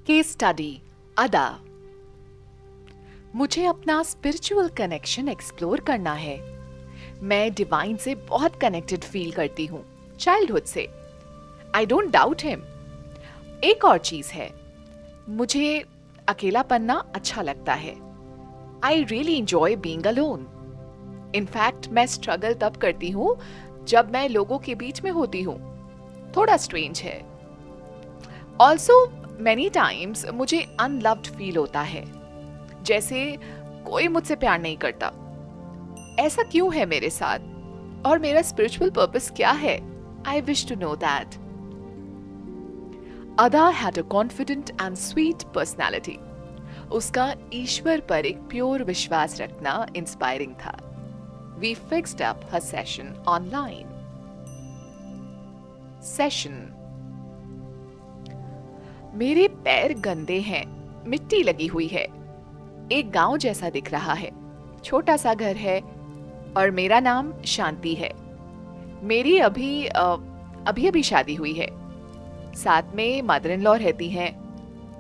Case study अदा। मुझे अपना स्पिरिचुअल कनेक्शन एक्सप्लोर करना है। मैं डिवाइन से बहुत कनेक्टेड फील करती हूँ चाइल्डहुड से। I don't doubt him. एक और चीज है, मुझे अकेला पन्ना अच्छा लगता है। I really enjoy being alone. In fact मैं स्ट्रगल तब करती हूँ जब मैं लोगों के बीच में होती हूँ। थोड़ा स्ट्रेंज है। ऑल्सो मेनी टाइम्स मुझे अनलव्ड फील होता है, जैसे कोई मुझसे प्यार नहीं करता। ऐसा क्यों है मेरे साथ, और मेरा स्पिरिचुअल पर्पस क्या है? I wish to know that. Ada had a confident and sweet personality. उसका ईश्वर पर एक प्योर विश्वास रखना इंस्पायरिंग था। We fixed up her session online. Session. मेरे पैर गंदे हैं, मिट्टी लगी हुई है। एक गांव जैसा दिख रहा है। छोटा सा घर है और मेरा नाम शांति है। मेरी अभी शादी हुई है। साथ में मदर इन लॉ रहती हैं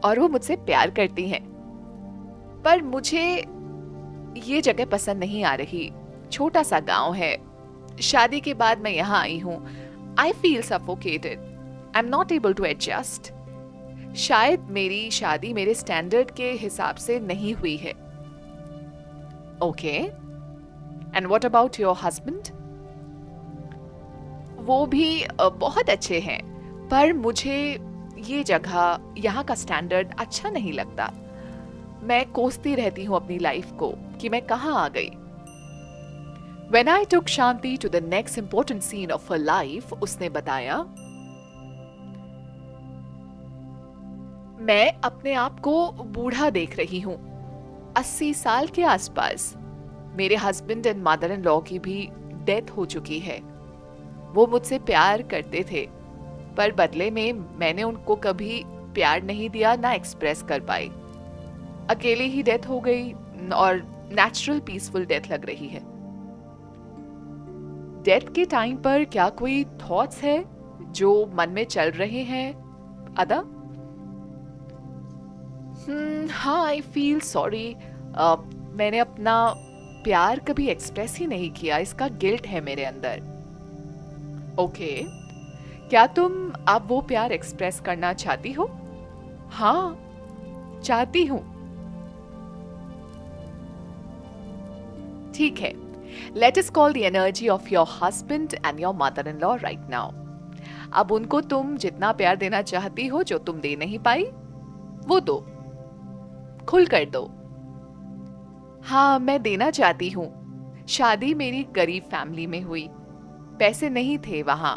और वो मुझसे प्यार करती हैं। पर मुझे ये जगह पसंद नहीं आ रही। छोटा सा गांव है। शादी के बाद मैं यहाँ आई हूँ। I feel suffocated. I am not able to adjust. शायद मेरी शादी मेरे स्टैंडर्ड के हिसाब से नहीं हुई है। Okay, and what about your husband? वो भी बहुत अच्छे हैं, पर मुझे ये जगह, यहाँ का स्टैंडर्ड अच्छा नहीं लगता। मैं कोसती रहती हूँ अपनी लाइफ को कि मैं कहाँ आ गई। When I took Shanti to the next important scene of her life, उसने बताया, मैं अपने आप को बूढ़ा देख रही हूँ, 80 साल के आसपास। मेरे husband and mother in law की भी डेथ हो चुकी है। वो मुझसे प्यार करते थे, पर बदले में मैंने उनको कभी प्यार नहीं दिया, ना एक्सप्रेस कर पाई। अकेले ही डेथ हो गई और नेचुरल पीसफुल डेथ लग रही है। डेथ के टाइम पर क्या कोई थॉट्स है जो मन में चल रहे हैं अदा? हाँ, आई फील सॉरी। मैंने अपना प्यार कभी एक्सप्रेस ही नहीं किया, इसका गिल्ट है मेरे अंदर। ओके, क्या तुम अब वो प्यार एक्सप्रेस करना चाहती हो? हाँ, चाहती हूँ। ठीक है, let us call the energy of your husband and your mother in law right now. अब उनको तुम जितना प्यार देना चाहती हो, जो तुम दे नहीं पाई, वो दो, खुल कर दो। हाँ, मैं देना चाहती हूँ। शादी मेरी गरीब फैमिली में हुई। पैसे नहीं थे वहां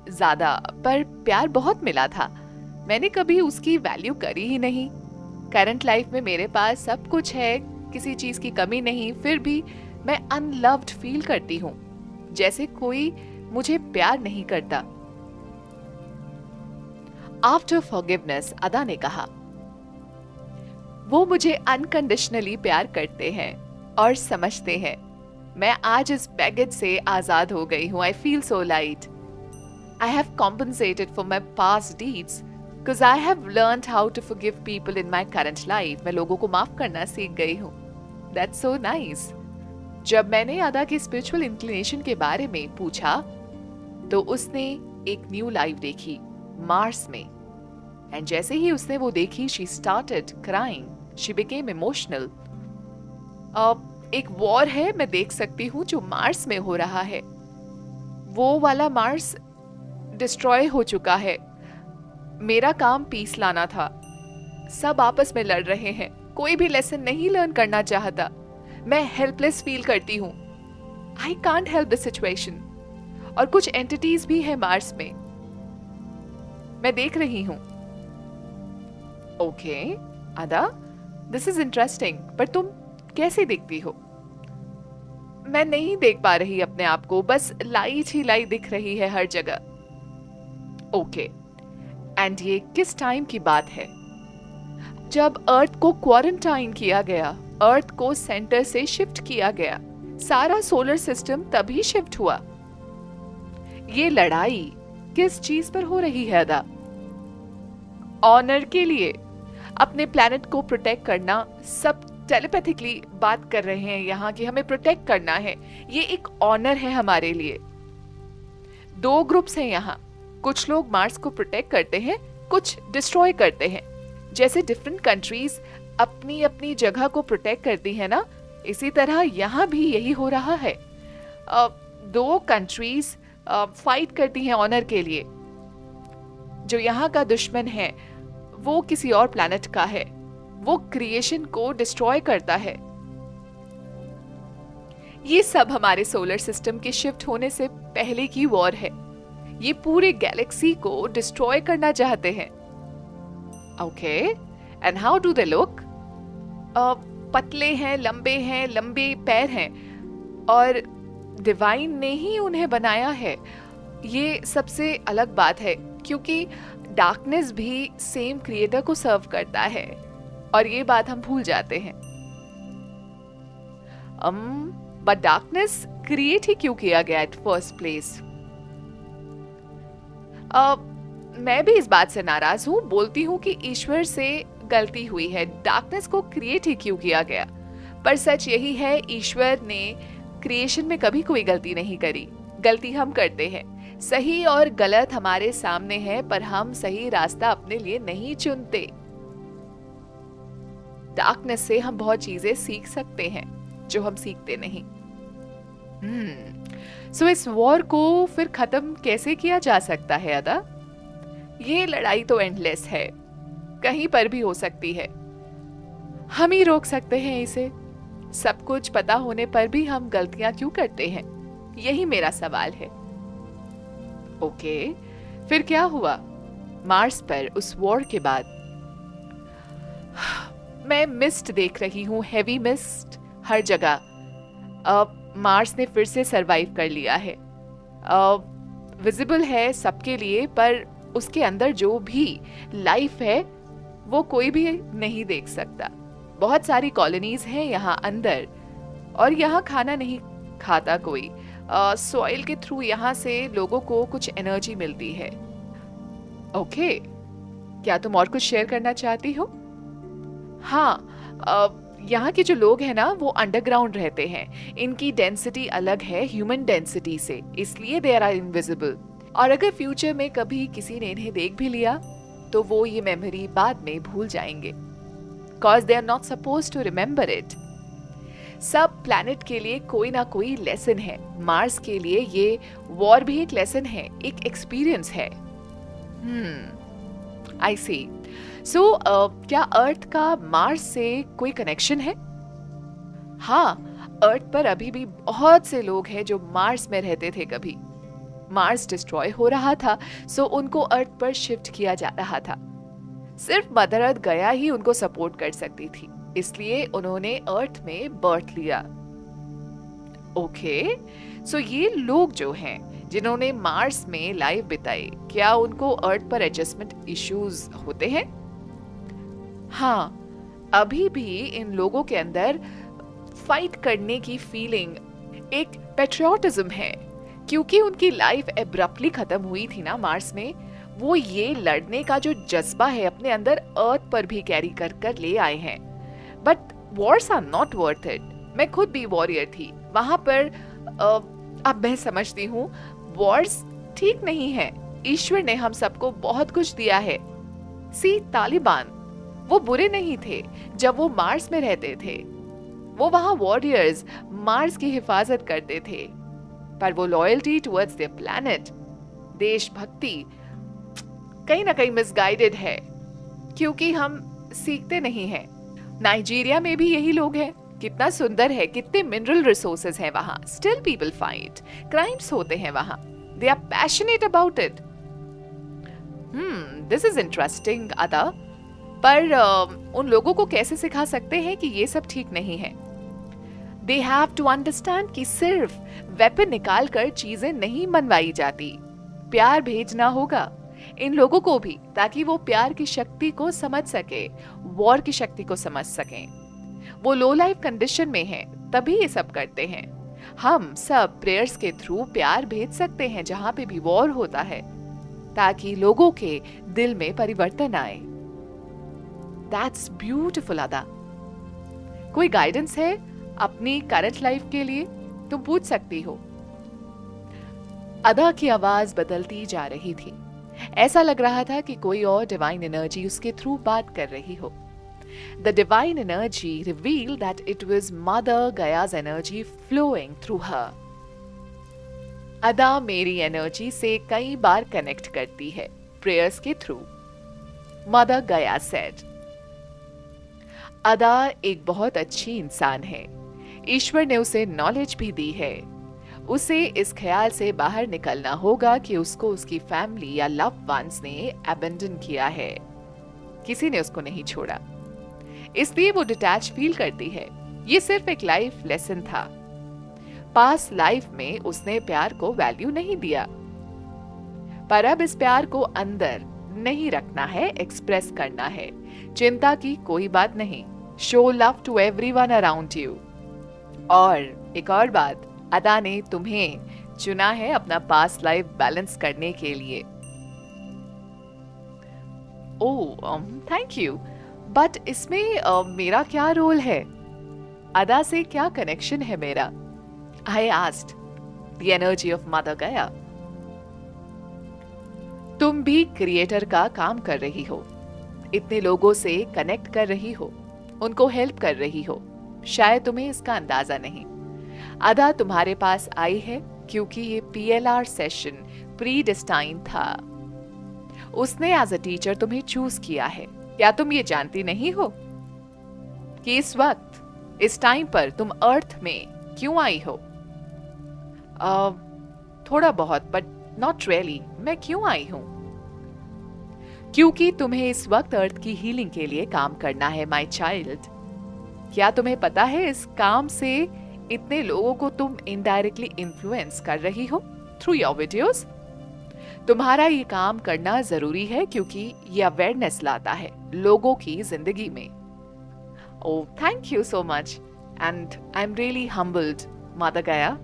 ज्यादा, पर प्यार बहुत मिला था। मैंने कभी उसकी वैल्यू करी ही नहीं। करंट लाइफ में मेरे पास सब कुछ है, किसी चीज की कमी नहीं, फिर भी मैं अनलव्ड फील करती हूँ, जैसे कोई मुझे प्यार नहीं करता। आफ्टर फॉरगिवनेस, अदा ने कहा, वो मुझे अनकंडीशनली प्यार करते हैं और समझते हैं। मैं आज इस बैगेज से आजाद हो गई हूँ। I feel so light. I have compensated for my past deeds because I have learned how to forgive people in my current life. मैं लोगों को माफ करना सीख गई हूँ। That's so nice. जब मैंने अदा के स्पिरिचुअल इंक्लिनेशन के बारे में पूछा, तो उसने एक न्यू लाइफ देखी मार्स में। एंड जैसे ही उसने वो देखी, she started crying, she became emotional. एक वॉर है, मैं देख सकती हूँ, जो मार्स में हो रहा है। वो वाला मार्स डिस्ट्रॉय हो चुका है। मेरा काम पीस लाना था। सब आपस में लड़ रहे हैं, कोई भी लेसन नहीं लर्न करना चाहता। मैं हेल्पलेस फील करती हूँ। I can't help the situation. और कुछ एंटिटीज भी है मार्स में, मैं देख रही हूँ। ओके अदा, दिस इज इंटरेस्टिंग, पर तुम कैसे दिखती हो? मैं नहीं देख पा रही अपने आप को, बस लाइट ही लाइट दिख रही है हर जगह। ओके, एंड ये किस टाइम की बात है? जब अर्थ को क्वारंटाइन किया गया, अर्थ को सेंटर से शिफ्ट किया गया, सारा सोलर सिस्टम तभी शिफ्ट हुआ। ये लड़ाई किस चीज पर हो रही है अदा? ऑनर के लिए। अपने प्लैनेट को प्रोटेक्ट करना, सब टेलीपैथिकली बात कर रहे हैं यहाँ कि हमें प्रोटेक्ट करना है। ये एक ऑनर है हमारे लिए। दो ग्रुप्स हैं यहाँ, कुछ लोग मार्स को प्रोटेक्ट करते हैं, कुछ डिस्ट्रॉय करते हैं। जैसे डिफरेंट कंट्रीज अपनी अपनी जगह को प्रोटेक्ट करती है ना, इसी तरह यहाँ भी यही हो रहा है। दो कंट्रीज फाइट करती हैं ऑनर के लिए। जो यहाँ का दुश्मन है वो किसी और प्लैनेट का है, वो क्रिएशन को डिस्ट्रॉय करता है। ये सब हमारे सोलर सिस्टम के शिफ्ट होने से पहले की वॉर है। ये पूरे गैलेक्सी को डिस्ट्रॉय करना चाहते हैं। Okay, and how do they look? पतले हैं, लंबे पैर हैं, और डिवाइन ने ही उन्हें बनाया है। ये सबसे अलग बात है, क्योंकि डार्कनेस भी सेम क्रिएटर को सर्व करता है, और ये बात हम भूल जाते हैं। बट डार्कनेस क्रिएट ही क्यों किया गया एट फर्स्ट प्लेस? मैं भी इस बात से नाराज हूँ, बोलती हूँ कि ईश्वर से गलती हुई है, डार्कनेस को क्रिएट ही क्यों किया गया। पर सच यही है, ईश्वर ने क्रिएशन में कभी कोई गलती नहीं करी। गलती हम करते हैं। सही और गलत हमारे सामने है, पर हम सही रास्ता अपने लिए नहीं चुनते। डार्कनेस से हम बहुत चीजें सीख सकते हैं जो हम सीखते नहीं। सो इस वॉर को फिर खत्म कैसे किया जा सकता है अदा? ये लड़ाई तो एंडलेस है, कहीं पर भी हो सकती है। हम ही रोक सकते हैं इसे। सब कुछ पता होने पर भी हम गलतियां क्यों करते हैं? यही मेरा सवाल है। ओके, फिर क्या हुआ मार्स पर उस वॉर के बाद? मैं मिस्ट देख रही हूँ, हेवी मिस्ट हर जगह। अब मार्स ने फिर से सरवाइव कर लिया है। विजिबल है सबके लिए, पर उसके अंदर जो भी लाइफ है वो कोई भी नहीं देख सकता। बहुत सारी कॉलोनीज हैं यहाँ अंदर, और यहाँ खाना नहीं खाता कोई। सॉइल के थ्रू यहाँ से लोगों को कुछ एनर्जी मिलती है। ओके, क्या तुम और कुछ शेयर करना चाहती हो? हाँ, यहाँ के जो लोग हैं ना वो अंडरग्राउंड रहते हैं। इनकी डेंसिटी अलग है ह्यूमन डेंसिटी से, इसलिए दे आर इनविजिबल। और अगर फ्यूचर में कभी किसी ने इन्हें देख भी लिया तो वो ये मेमोरी बाद में भूल जाएंगे, cause they are not supposed to remember it। सब प्लैनेट के लिए कोई ना कोई लेसन है। मार्स के लिए ये वॉर भी एक लेसन है, एक एक्सपीरियंस है। आई सी। सो क्या अर्थ का मार्स से कोई कनेक्शन है? हाँ, अर्थ पर अभी भी बहुत से लोग हैं जो मार्स में रहते थे कभी। मार्स डिस्ट्रॉय हो रहा था, सो उनको अर्थ पर शिफ्ट किया जा रहा था। सिर्फ मदर अर्थ गया ही उनको सपोर्ट कर सकती थी, इसलिए उन्होंने अर्थ में बर्थ लिया। ओके, सो ये लोग जो हैं जिन्होंने मार्स में लाइफ बिताई, क्या उनको अर्थ पर एडजस्टमेंट इश्यूज होते हैं? हाँ, अभी भी इन लोगों के अंदर फाइट करने की फीलिंग, एक पेट्रियोटिज्म है, क्योंकि उनकी लाइफ एब्रप्टली खत्म हुई थी ना मार्स में। वो ये लड़ने का जो जज्बा है अपने अंदर अर्थ पर भी कैरी कर कर ले आए हैं। But wars are not worth it. मैं खुद भी वॉरियर थी वहां पर। अब मैं समझती हूँ वॉर्स ठीक नहीं है। ईश्वर ने हम सबको बहुत कुछ दिया है। सी तालिबान, वो बुरे नहीं थे जब वो मार्स में रहते थे। वो वहां वॉरियर्स मार्स की हिफाजत करते थे, पर वो लॉयल्टी टुवर्ड्स देयर प्लैनेट, देशभक्ति कहीं ना कहीं मिसगाइडेड है, क्योंकि हम सीखते नहीं हैं। नाइजीरिया में भी यही लोग हैं। कितना सुंदर है, कितने मिनरल रिसोर्सेज हैं वहां। स्टिल पीपल फाइट, क्राइम्स होते हैं वहां। They are passionate about it. This is interesting Ada. पर उन लोगों को कैसे सिखा सकते हैं कि ये सब ठीक नहीं है? दे हैव टू अंडरस्टैंड कि सिर्फ वेपन निकाल कर चीजें नहीं मनवाई जाती। प्यार भेजना होगा इन लोगों को भी, ताकि वो प्यार की शक्ति को समझ सके, वॉर की शक्ति को समझ सकें। वो लो लाइफ कंडीशन में हैं, तभी ये सब करते हैं। हम सब प्रेयर्स के थ्रू प्यार भेज सकते हैं जहां पे भी वॉर होता है, ताकि लोगों के दिल में परिवर्तन आए। दैट्स ब्यूटिफुल अदा। कोई गाइडेंस है अपनी करंट लाइफ के लिए? तुम पूछ सकती हो। अदा की आवाज बदलती जा रही थी। ऐसा लग रहा था कि कोई और डिवाइन एनर्जी उसके थ्रू बात कर रही हो। The divine energy revealed that it was Mother Gaya's energy flowing through her. अदा मेरी एनर्जी से कई बार कनेक्ट करती है प्रेयर्स के थ्रू, मदर गया सेड। अदा एक बहुत अच्छी इंसान है। ईश्वर ने उसे नॉलेज भी दी है। उसे इस ख्याल से बाहर निकलना होगा कि उसको उसकी फैमिली या लव वंस ने अबेंडन किया है। किसी ने उसको नहीं छोड़ा, इसलिए वो डिटैच फील करती है। ये सिर्फ एक लाइफ लेसन था। पास्ट लाइफ में उसने प्यार को वैल्यू नहीं दिया, पर अब इस प्यार को अंदर नहीं रखना है, एक्सप्रेस करना है। चिंता की कोई बात नहीं। Show love to everyone around you. और एक और बात, अदा ने तुम्हें चुना है अपना पास्ट लाइफ बैलेंस करने के लिए। ओह थैंक यू, बट इसमें मेरा क्या रोल है? अदा से क्या कनेक्शन है मेरा? I asked the energy of mother गया। तुम भी क्रिएटर का काम कर रही हो, इतने लोगों से कनेक्ट कर रही हो, उनको हेल्प कर रही हो। शायद तुम्हें इसका अंदाजा नहीं। अदा तुम्हारे पास आई है क्योंकि ये PLR सेशन प्री डेस्टाइन था। उसने एज अ टीचर तुम्हें चूज किया है। क्या तुम ये जानती नहीं हो कि इस वक्त इस टाइम पर तुम अर्थ में क्यों आई हो? थोड़ा बहुत, बट नॉट रियली। मैं क्यों आई हूं? क्योंकि तुम्हें इस वक्त अर्थ की हीलिंग के लिए काम करना है, माय चाइल्ड। क्या तुम्हें पता है इस काम से इतने लोगों को तुम इनडायरेक्टली इन्फ्लुएंस कर रही हो थ्रू योर वीडियोस? तुम्हारा ये काम करना जरूरी है क्योंकि ये अवेयरनेस लाता है लोगों की जिंदगी में। Oh thank you so much and I am really humbled मदर गया।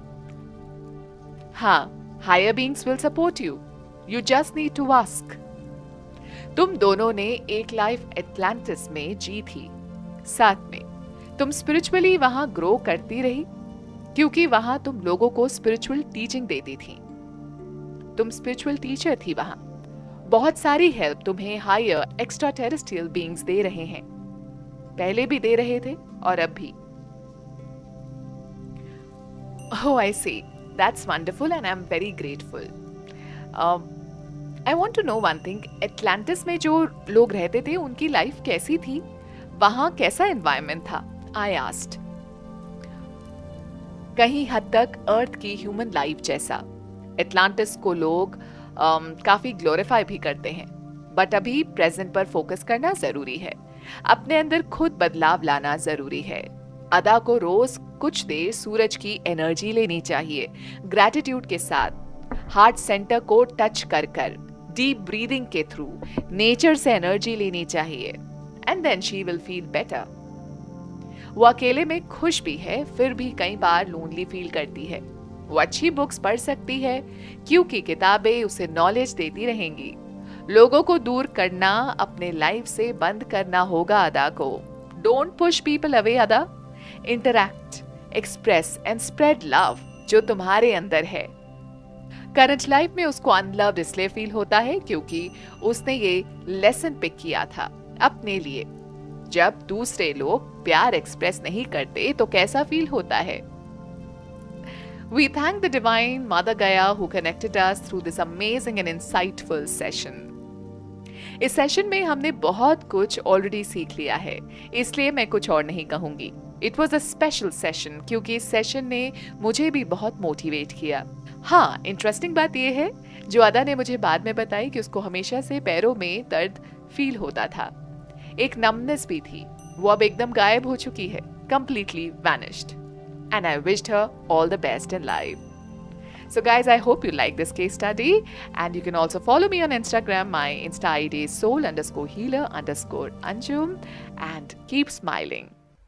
हाँ, higher beings will support you, you just need to ask. तुम दोनों ने एक लाइफ एटलांटिस में जी थी साथ में। तुम स्पिरिचुअली वहां ग्रो करती रही क्योंकि वहां तुम लोगों को स्पिरिचुअल टीचिंग देती थी। तुम स्पिरिचुअल टीचर थी वहां। बहुत सारी हेल्प तुम्हें हायर एक्स्ट्रा टेरेस्ट्रियल बीइंग्स दे रहे हैं, पहले भी दे रहे थे और अब भी। Oh, I see. That's wonderful and I'm very grateful. I want to know one thing. Atlantis में जो लोग रहते थे उनकी लाइफ कैसी थी? वहां कैसा एनवायरनमेंट था? I asked. कहीं हद तक अर्थ की ह्यूमन लाइफ जैसा। एटलांटिस को लोग काफी ग्लोरीफाई भी करते हैं, बट अभी प्रेजेंट पर फोकस करना जरूरी है। अपने अंदर खुद बदलाव लाना जरूरी है। अदा को रोज कुछ देर सूरज की एनर्जी लेनी चाहिए, ग्रैटिट्यूड के साथ, हार्ट सेंटर को टच कर कर, डीप ब्रीदिंग के थ्रू नेचर से एनर्जी लेनी चाहिए, and then she will feel better. वो अकेले में खुश भी है, फिर भी कई बार लोनली फील करती है। वो अच्छी बुक्स पढ़ सकती है क्योंकि किताबें उसे नॉलेज देती रहेंगी। लोगों को दूर करना अपने लाइफ से बंद करना होगा अदा को। डोंट पुश पीपल अवे अदा। Interact, express and spread love जो तुम्हारे अंदर है। करंट लाइफ में उसको अनलव्ड इसलिए फील होता है क्योंकि उसने ये लेसन पिक किया था अपने लिए। जब दूसरे लोग प्यार एक्सप्रेस नहीं करते तो कैसा फील होता है? We thank the Divine Mother Gaya who connected us through this amazing and insightful session. इस सेशन में हमने बहुत कुछ ऑलरेडी सीख लिया है, इसलिए मैं कुछ और नहीं कहूंगी। It was a special session क्योंकि इस सेशन ने मुझे भी बहुत मोटिवेट किया। हाँ, इंटरेस्टिंग बात यह है जो अदा ने मुझे बाद में बताई कि उसको हमेशा से पैरों में दर्द फील होता था, एक नमनेस भी थी। वो अब एकदम गायब हो चुकी है, completely vanished. And I wished her all the best in life. So guys, I hope you like this case study, and you can also follow me on Instagram. My Insta ID is soul_healer_Anjum, and keep smiling.